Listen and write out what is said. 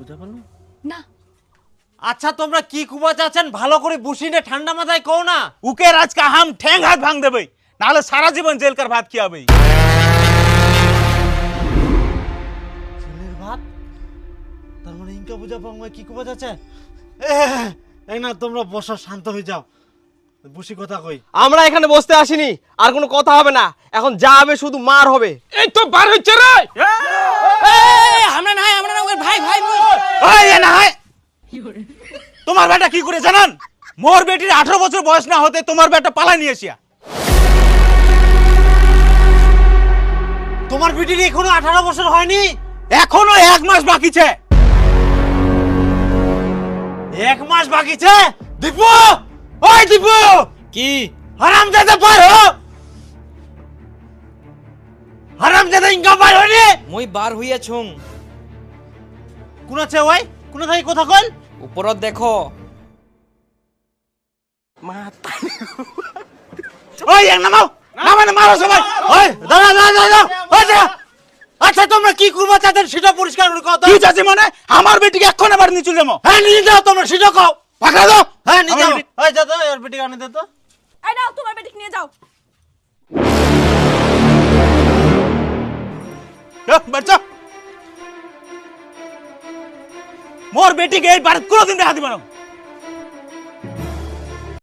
বুঝা পারলো না। আচ্ছা তোমরা কি কুবা চাচ্ছেন ভালো করে বুঝিনে ঠান্ডা মাথায় কও না। উকে আজকে হাম ঠ্যাং হাত ভাঙ দেবে, নাহলে সারা জীবন জেলকার ভাত কি হবে। জেলের ভাত, তার মানে ইনকা বুঝা পাও কি কুবা চাচ্ছে। এই না তোমরা বসো, শান্ত হয়ে যাও, বুঝি কথা কই। আমরা এখানে বসতে আসিনি, আর কোনো কথা হবে না, এখন যা হবে শুধু মার হবে। এই তো বার হচ্ছে রে। আমরা না ওর ভাই ভাই ওই এ না হয় তোমার বেটা কি করে জানেন? মোর বেটির 18 বছর বয়স না হতে তোমার বেটা পালা নিয়েছিয়া। তোমার বিটির এখনো 18 বছর হয়নি? এখনো 1 মাস বাকি আছে। 1 মাস বাকি আছে? দীপু, ওই দীপু, কি হারামজাদা পার হো, হারামজাদা ইনকা পার হনি। মই বার হইয়া ছুং। কোন আছে ওই? কোন থাকি কথা কল? উপরত দেখো। ওই এক নামাও, নামানো মারো সবাই। ওই দাঁড়া দাঁড়া দাঁড়া, ওই দাঁড়া। আচ্ছা তোমরা কি করবা চাচ্ছেন সেটা পরিষ্কার করে কথা। কি চাচি মানে আমার বেটিকে এখন আবার নিচু যাবো। হ্যাঁ নিয়ে যাও তোমরা, সেটা কও। পাকড়া দাও। হ্যাঁ নিয়ে আমার যাও। বেটি- ওই যা তো আর বেটি আনি দে তো। এই নাও তোমার বেটিকে নিয়ে যাও। বাচ্চা মোর বেটিকে এই বাড়িতে কোনোদিন দেখা দিবা না।